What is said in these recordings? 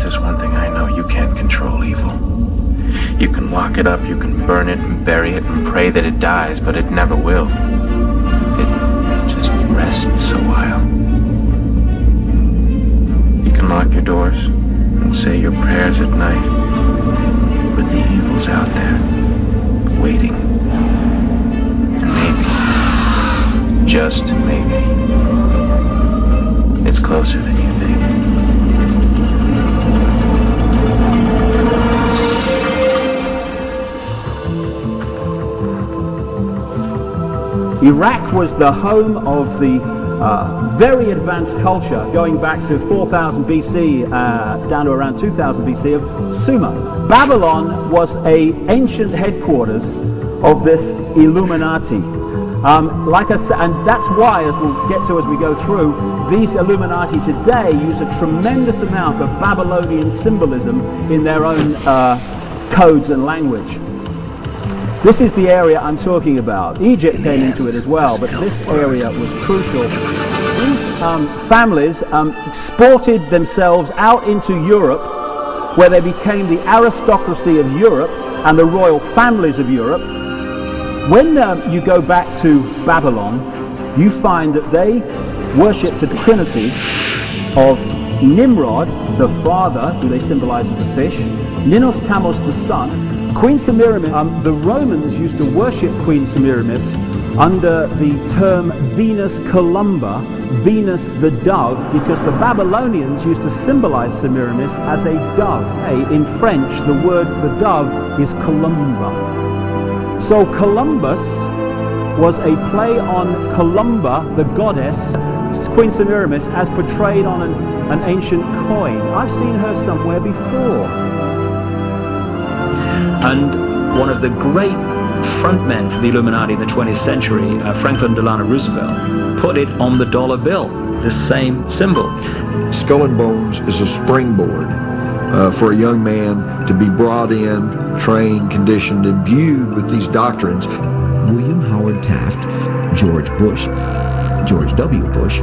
there's one thing I know. You can't control evil. You can lock it up, you can burn it and bury it and pray that it dies, but it never will. It just rests a while. You can lock your doors and say your prayers at night, but the evil's out there, waiting. And maybe, just maybe, it's closer than you think. Iraq was the home of the very advanced culture, going back to 4000 BC down to around 2000 BC, of Sumer. Babylon was an ancient headquarters of this Illuminati. Like I said, and that's why, as we'll get to as we go through, these Illuminati today use a tremendous amount of Babylonian symbolism in their own codes and language. This is the area I'm talking about. Egypt came into it as well, but this area was crucial. These families exported themselves out into Europe, where they became the aristocracy of Europe and the royal families of Europe. When you go back to Babylon, you find that they worshipped the trinity of Nimrod, the father, who they symbolize as a fish, Ninos Tamos, the son, Queen Semiramis. The Romans used to worship Queen Semiramis under the term Venus Columba, Venus the dove, because the Babylonians used to symbolize Semiramis as a dove. In French, the word for dove is Columba. So Columbus was a play on Columba, the goddess, Queen Semiramis, as portrayed on an ancient coin. I've seen her somewhere before. And one of the great frontmen for the Illuminati in the 20th century, Franklin Delano Roosevelt, put it on the dollar bill, the same symbol. Skull and Bones is a springboard for a young man to be brought in, trained, conditioned, imbued with these doctrines. William Howard Taft, George Bush, George W. Bush,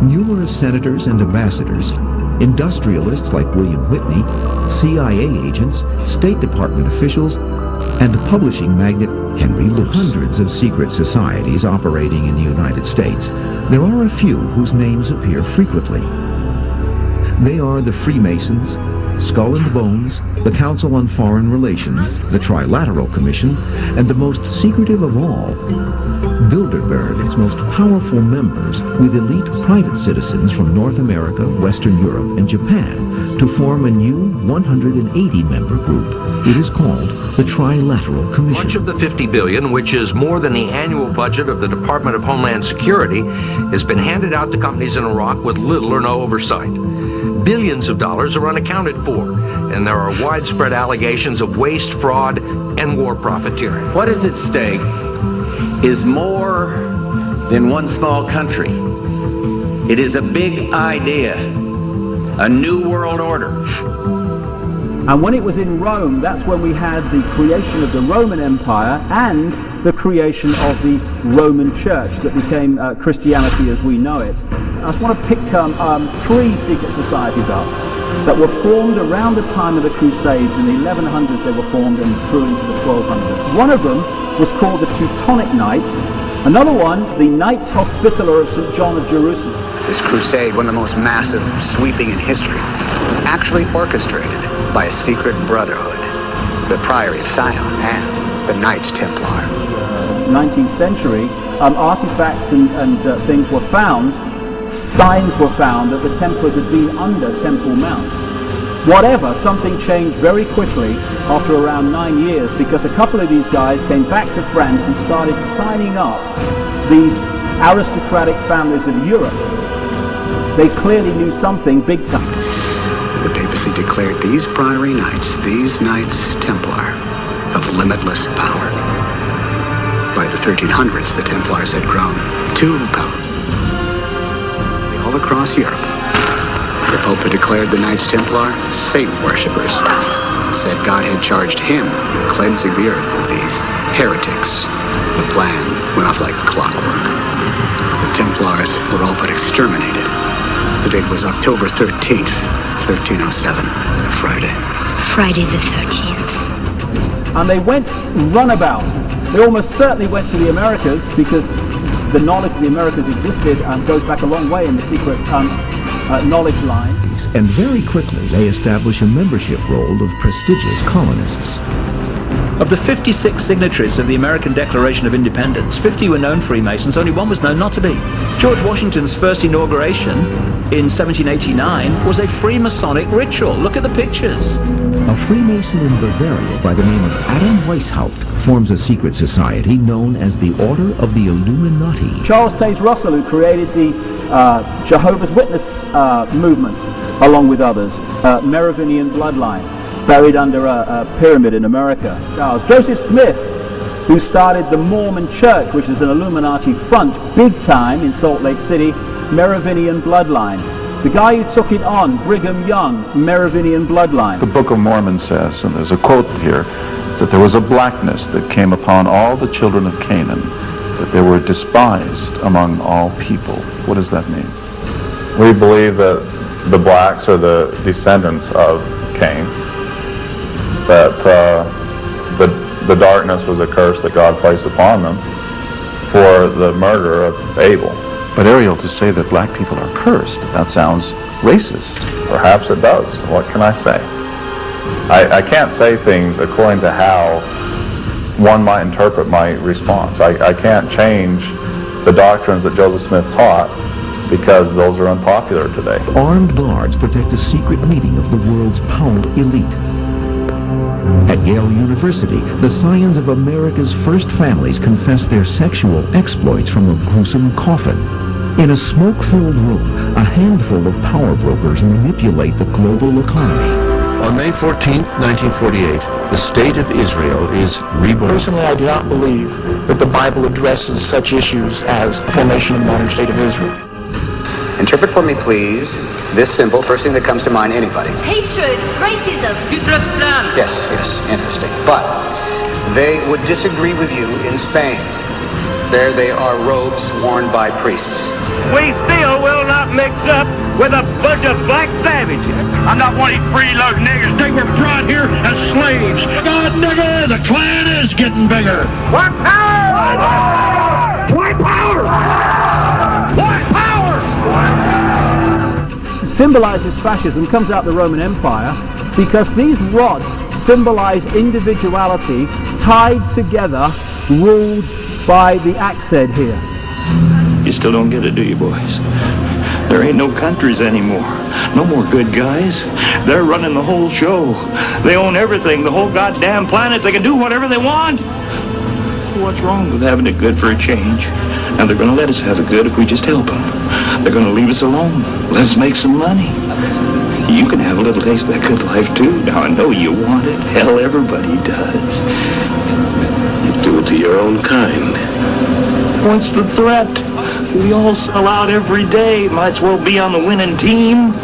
numerous senators and ambassadors, industrialists like William Whitney, CIA agents, State Department officials, and publishing magnate Henry Luce. Hundreds of secret societies operating in the United States. There are a few whose names appear frequently. They are the Freemasons, Skull and Bones, the Council on Foreign Relations, the Trilateral Commission, and the most secretive of all, Bilderberg, its most powerful members, with elite private citizens from North America, Western Europe, and Japan, to form a new 180-member group. It is called the Trilateral Commission. Much of the $50 billion, which is more than the annual budget of the Department of Homeland Security, has been handed out to companies in Iraq with little or no oversight. Billions of dollars are unaccounted for, and there are widespread allegations of waste, fraud, and war profiteering. What is at stake is more than one small country. It is a big idea, a new world order. And when it was in Rome, that's when we had the creation of the Roman Empire and the creation of the Roman Church that became Christianity as we know it. I just want to pick three secret societies up that were formed around the time of the Crusades. In the 1100s they were formed and through into the 1200s. One of them was called the Teutonic Knights. Another one, the Knights Hospitaller of St. John of Jerusalem. This crusade, one of the most massive, sweeping in history, was actually orchestrated by a secret brotherhood, the Priory of Sion and the Knights Templar. 19th century, artifacts and things were found, signs were found that the Templars had been under Temple Mount. Whatever, something changed very quickly after around 9 years, because a couple of these guys came back to France and started signing up these aristocratic families of Europe. They clearly knew something big time. The papacy declared these Priory Knights, these Knights Templar, of limitless power. By the 1300s, the Templars had grown too powerful. All across Europe, the Pope had declared the Knights Templar Satan worshippers, said God had charged him with cleansing the earth of these heretics. The plan went off like clockwork. The Templars were all but exterminated. The date was October 13th, 1307, Friday. Friday the 13th. And they went runabout. They almost certainly went to the Americas because the knowledge of the Americas existed and goes back a long way in the secret knowledge line. And very quickly they establish a membership roll of prestigious colonists. Of the 56 signatories of the American Declaration of Independence, 50 were known Freemasons, only one was known not to be. George Washington's first inauguration in 1789 was a Freemasonic ritual. Look at the pictures. A Freemason in Bavaria by the name of Adam Weishaupt forms a secret society known as the Order of the Illuminati. Charles Taze Russell, who created the Jehovah's Witness movement, along with others, Merovingian bloodline, buried under a pyramid in America. Charles Joseph Smith, who started the Mormon Church, which is an Illuminati front, big time in Salt Lake City, Merovingian bloodline. The guy who took it on, Brigham Young, Merovingian bloodline. The Book of Mormon says, and there's a quote here, that there was a blackness that came upon all the children of Canaan, that they were despised among all people. What does that mean? We believe that the blacks are the descendants of Cain, that the darkness was a curse that God placed upon them for the murder of Abel. But Ariel, to say that black people are cursed, that sounds racist. Perhaps it does. What can I say? I can't say things according to how one might interpret my response. I can't change the doctrines that Joseph Smith taught because those are unpopular today. Armed guards protect a secret meeting of the world's power elite. At Yale University, the scions of America's first families confess their sexual exploits from a gruesome coffin. In a smoke-filled room, a handful of power brokers manipulate the global economy. On May 14th, 1948, the State of Israel is reborn. Personally, I do not believe that the Bible addresses such issues as the formation of the modern State of Israel. Interpret for me, please, this symbol, first thing that comes to mind, anybody. Hatred, racism. Yes, interesting. But they would disagree with you in Spain. There they are robes worn by priests. We still will not mix up with a bunch of black savages. I'm not one of these freeloading niggers. They were brought here as slaves. God, nigga, the Klan is getting bigger. White power! White power! White power! Symbolizes fascism, comes out of the Roman Empire, because these rods symbolize individuality tied together, ruled by the axe head here. You still don't get it, do you, boys? There ain't no countries anymore. No more good guys. They're running the whole show. They own everything, the whole goddamn planet. They can do whatever they want. What's wrong with having it good for a change? And they're going to let us have it good if we just help them. They're going to leave us alone. Let us make some money. You can have a little taste of that good life, too. Now, I know you want it. Hell, everybody does. Do it to your own kind. What's the threat? We all sell out every day. Might as well be on the winning team.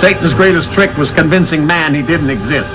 Satan's greatest trick was convincing man he didn't exist.